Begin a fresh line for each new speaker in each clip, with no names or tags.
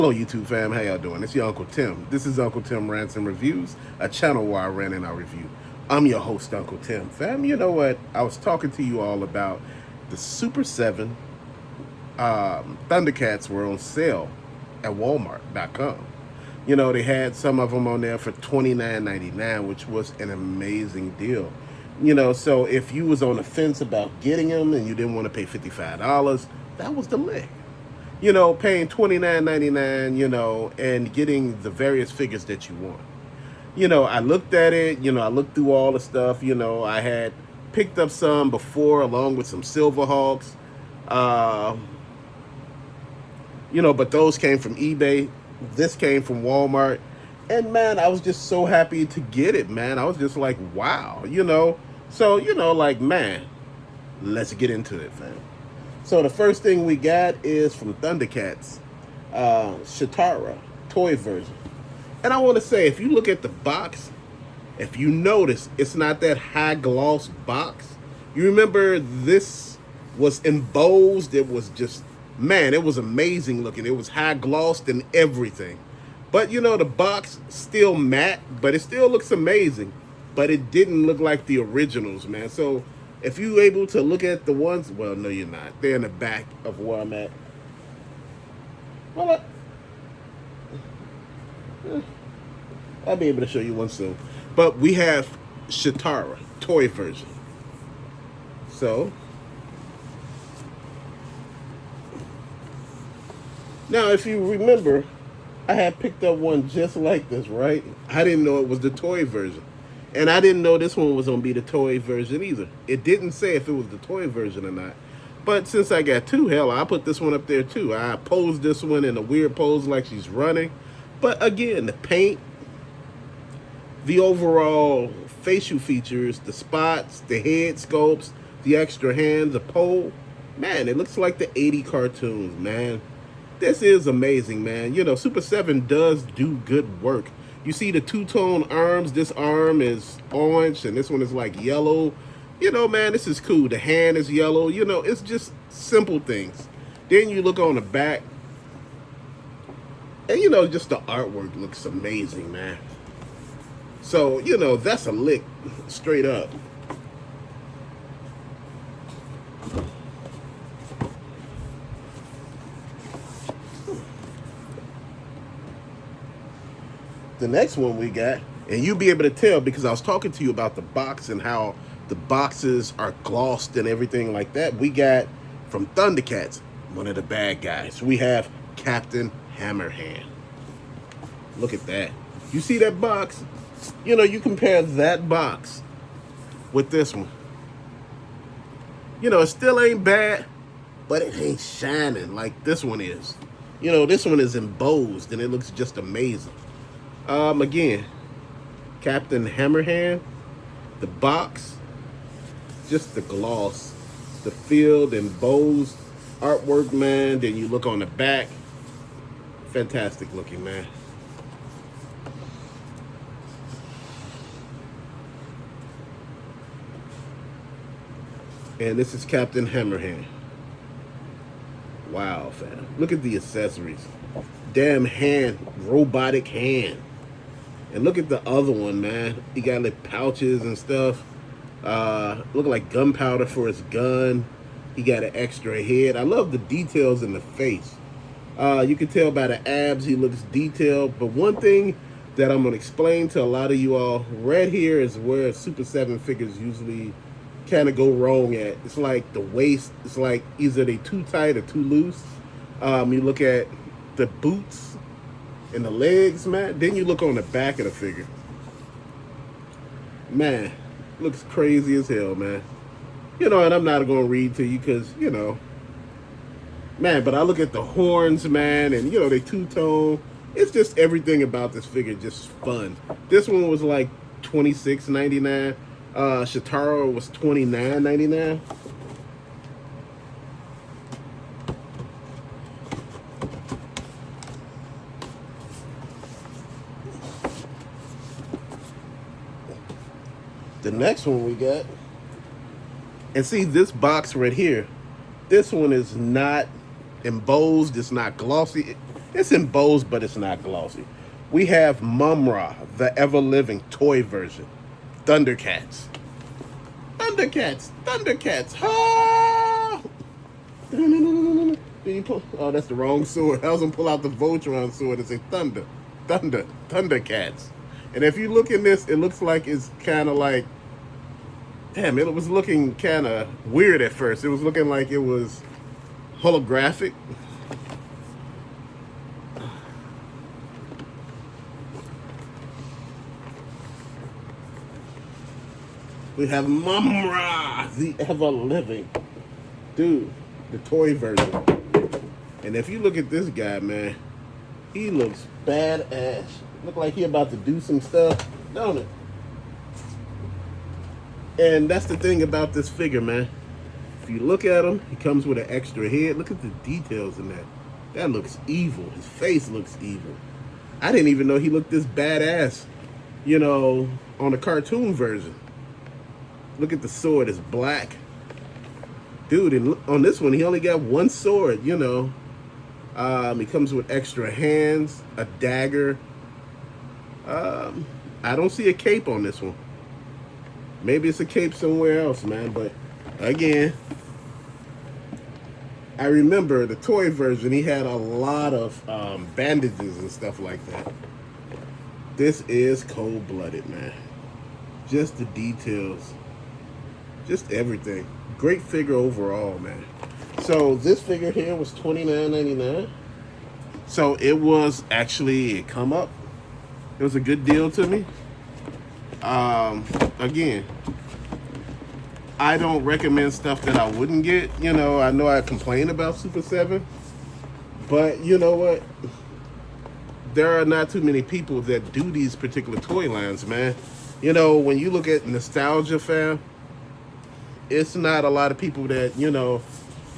Hello YouTube fam, how y'all doing? It's your Uncle Tim. This is Uncle Tim Rants and Reviews, a channel where I rant and I review. I'm your host, Uncle Tim. Fam, you know what? I was talking to you all about the Super 7 Thundercats were on sale at Walmart.com. You know, they had some of them on there for $29.99, which was an amazing deal. You know, so if you was on the fence about getting them and you didn't want to pay $55, that was the lick. You know, paying $29.99, you know, and getting the various figures that you want. You know, I looked at it, you know, I looked through all the stuff, you know, I had picked up some before along with some SilverHawks. Uh, you know, but those came from eBay. This came from Walmart. And man, I was just so happy to get it, man. I was just like, wow, you know. So, you know, like, man, let's get into it, fam. So the first thing we got is from Thundercats, Cheetara, toy version. And I want to say, if you look at the box, if you notice, it's not that high gloss box. You remember this was embossed. It was just, man, it was amazing looking. It was high glossed and everything. But you know, the box still matte, but it still looks amazing. But it didn't look like the originals, man. So if you're able to look at the ones, well, no, you're not. They're in the back of where I'm at. Well, I'll be able to show you one soon. But we have Cheetara, toy version. So, now if you remember, I had picked up one just like this, right? I didn't know it was the toy version. And I didn't know this one was going to be the toy version either. It didn't say if it was the toy version or not. But since I got two, hell, I put this one up there too. I posed this one in a weird pose like she's running. But again, the paint, the overall facial features, the spots, the head sculpts, the extra hand, the pole, man, it looks like the 80 cartoons, man. This is amazing, man. You know, Super 7 does do good work. You see the two-tone arms. This arm is orange, and this one is like yellow. You know, man, this is cool. The hand is yellow. You know, it's just simple things. Then you look on the back, and, you know, just the artwork looks amazing, man. So, you know, that's a lick straight up. The next one we got, and you'll be able to tell because I was talking to you about the box and how the boxes are glossed and everything like that. We got from Thundercats, one of the bad guys. We have Captain Hammerhand. Look at that. You see that box? You know, you compare that box with this one. You know, it still ain't bad, but it ain't shining like this one is. You know, this one is embossed and it looks just amazing. Again, Captain Hammerhand, the box, just the gloss, the field embossed artwork, man. Then you look on the back, fantastic looking, man. And this is Captain Hammerhand. Wow, fam. Look at the accessories. Damn hand, robotic hand. And look at the other one, man. He got like pouches and stuff. Look like gunpowder for his gun. He got an extra head. I love the details in the face. You can tell by the abs he looks detailed. But one thing that I'm going to explain to a lot of you all, right here is where Super 7 figures usually kind of go wrong at. It's like the waist. It's like either they too tight or too loose. You look at the boots and the legs, man. Then you look on the back of the figure. Man, looks crazy as hell, man. You know, and I'm not going to read to you because, you know, man, but I look at the horns, man, and, you know, they two-tone. It's just everything about this figure just fun. This one was like $26.99. Cheetara was $29.99. The next one we got, and see this box right here, this one is not embossed, it's not glossy. It's embossed, but it's not glossy. We have Mumm-Ra, the ever-living toy version. Thundercats. Thundercats. Thundercats. Ha! Then you pull, oh, that's the wrong sword. I was gonna pull out the Voltron sword and say Thunder. Thunder. Thundercats. And if you look in this, it looks like it's kind of like, damn, it was looking kind of weird at first. It was looking like it was holographic. We have Mumm-Ra, the ever-living. Dude, the toy version. And if you look at this guy, man, he looks badass. Look like he about to do some stuff, don't it? And that's the thing about this figure, man. If you look at him, he comes with an extra head. Look at the details in that. That looks evil. His face looks evil. I didn't even know he looked this badass, you know, on the cartoon version. Look at the sword, it's black. Dude, and on this one, he only got one sword, you know. He comes with extra hands, a dagger. I don't see a cape on this one. Maybe it's a cape somewhere else, man. But again, I remember the toy version, he had a lot of bandages and stuff like that. This is cold-blooded, man. Just the details. Just everything. Great figure overall, man. So this figure here was $29.99. So it was actually a come up. It was a good deal to me. Again, I don't recommend stuff that I wouldn't get. You know I complain about Super 7, but you know what? There are not too many people that do these particular toy lines, man. You know, when you look at Nostalgia Fam, it's not a lot of people that, you know,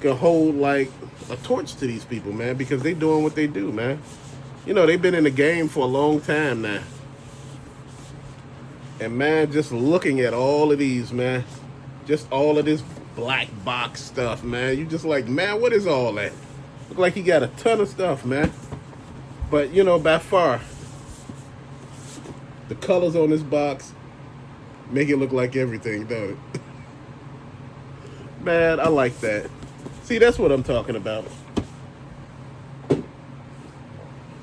can hold like a torch to these people, man, because they doing what they do, man. You know, they've been in the game for a long time now. And man, just looking at all of these, man, just all of this black box stuff, man, you just like, man, what is all that? Look like he got a ton of stuff, man. But, you know, by far, the colors on this box make it look like everything, don't it? Man, I like that. See, that's what I'm talking about.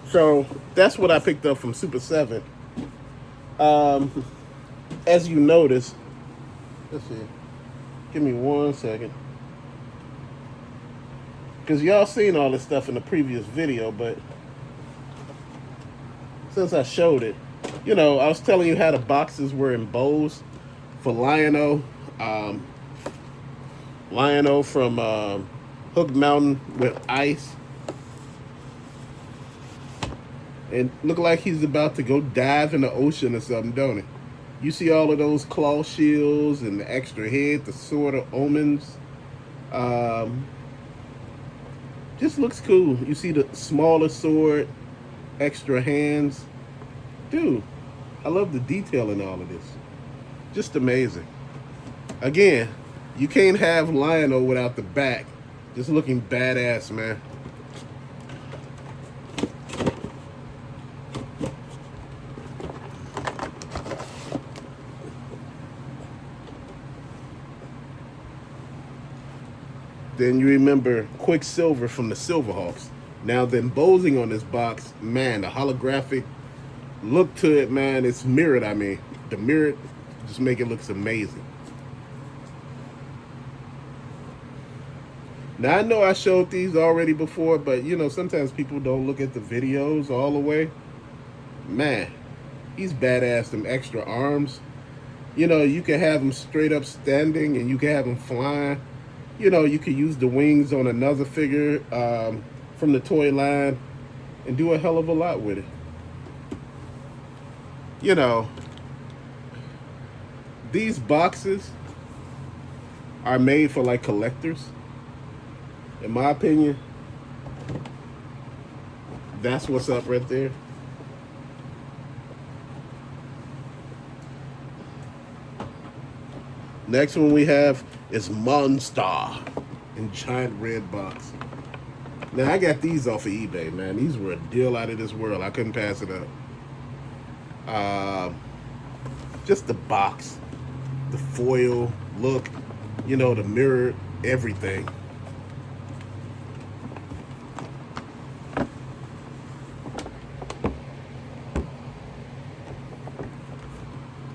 So, that's what I picked up from Super 7. As you notice, let's see. Give me 1 second. Because y'all seen all this stuff in the previous video, but since I showed it, you know, I was telling you how the boxes were embossed for Lion-O. Lion-O from Hook Mountain with ice. And look like he's about to go dive in the ocean or something, don't it? You see all of those claw shields and the extra head, the Sword of Omens. Just looks cool. You see the smaller sword, extra hands. Dude, I love the detail in all of this. Just amazing. Again, you can't have Lion-O without the back. Just looking badass, man. Then you remember Quicksilver from the SilverHawks. Now the embossing on this box, man, the holographic look to it, man, it's mirrored, I mean. The mirrored just make it looks amazing. Now I know I showed these already before, but you know, sometimes people don't look at the videos all the way. Man, he's badass, them extra arms. You know, you can have him straight up standing and you can have him flying. You know, you could use the wings on another figure from the toy line and do a hell of a lot with it. You know, these boxes are made for like collectors. In my opinion, that's what's up right there. Next one we have is Mon-Star in giant red box. Now, I got these off of eBay, man. These were a deal out of this world. I couldn't pass it up. Just the box, the foil look, you know, the mirror, everything.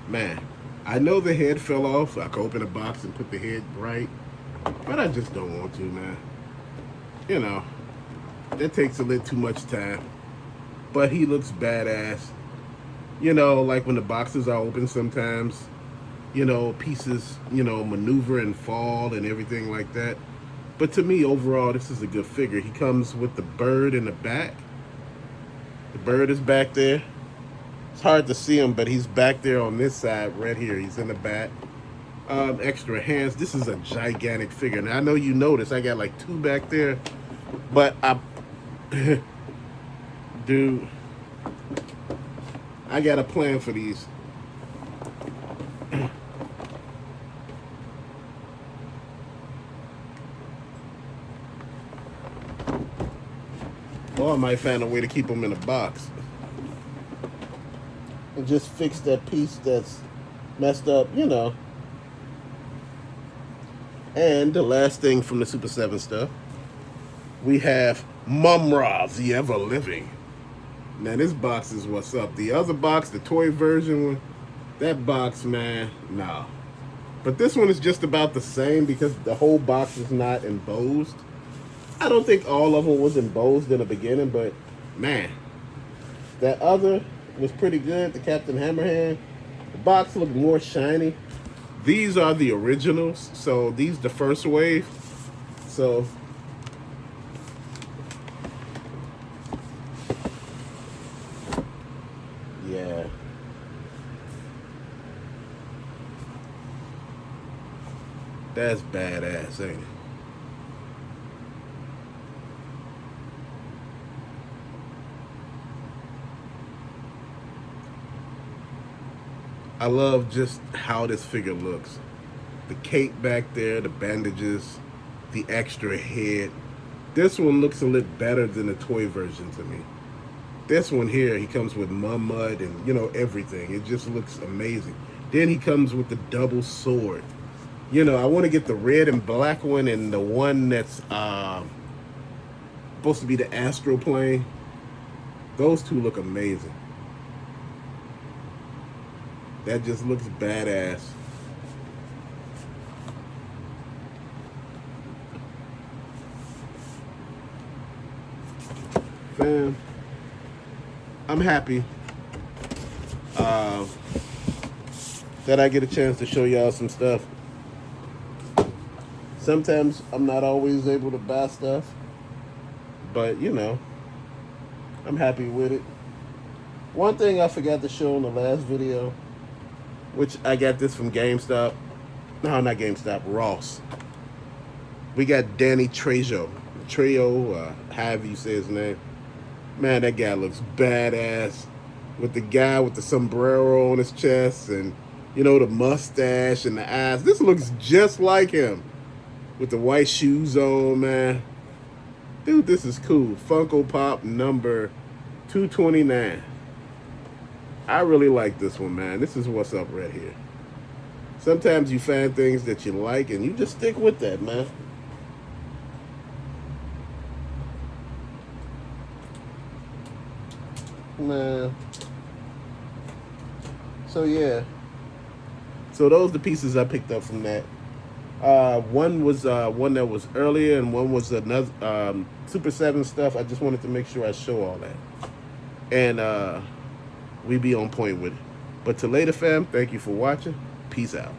Man, I know the head fell off, so I could open the box and put the head right, but I just don't want to, man. You know, that takes a little too much time. But he looks badass. You know, like when the boxes are open sometimes, you know, pieces, you know, maneuver and fall and everything like that. But to me, overall, this is a good figure. He comes with the bird in the back. The bird is back there. It's hard to see him, but he's back there on this side right here. He's in the back. Extra hands. This is a gigantic figure. Now, I know you noticed I got like 2 back there, but I... Dude... I got a plan for these. Or I might find a way to keep them in a box. And just fix that piece that's messed up, you know. And the last thing from the Super 7 stuff, we have Mumm-Ra, the Ever Living. Now this box is what's up. The other box, the toy version one, that box, man, nah. But this one is just about the same because the whole box is not embossed. I don't think all of them was embossed in the beginning, but man, that other was pretty good. The Captain Hammerhand. The box looked more shiny. These are the originals, so these the first wave. So yeah. That's badass, ain't it? I love just how this figure looks. The cape back there, the bandages, the extra head. This one looks a little better than the toy version to me. This one here, he comes with mud and, you know, everything. It just looks amazing. Then he comes with the double sword. You know, I want to get the red and black one and the one that's supposed to be the astral plane. Those two look amazing. That just looks badass. Fam, I'm happy that I get a chance to show y'all some stuff. Sometimes I'm not always able to buy stuff, but you know, I'm happy with it. One thing I forgot to show in the last video, which I got this from GameStop. No, not GameStop, Ross. We got Danny Trejo. Trejo, however you say his name. Man, that guy looks badass. With the guy with the sombrero on his chest and, you know, the mustache and the eyes. This looks just like him. With the white shoes on, man. Dude, this is cool. Funko Pop number 229. I really like this one, man. This is what's up right here. Sometimes you find things that you like and you just stick with that, man. Man. So yeah. So those are the pieces I picked up from that. One was one that was earlier and one was another Super 7 stuff. I just wanted to make sure I show all that. And we be on point with it. But to later, fam, thank you for watching. Peace out.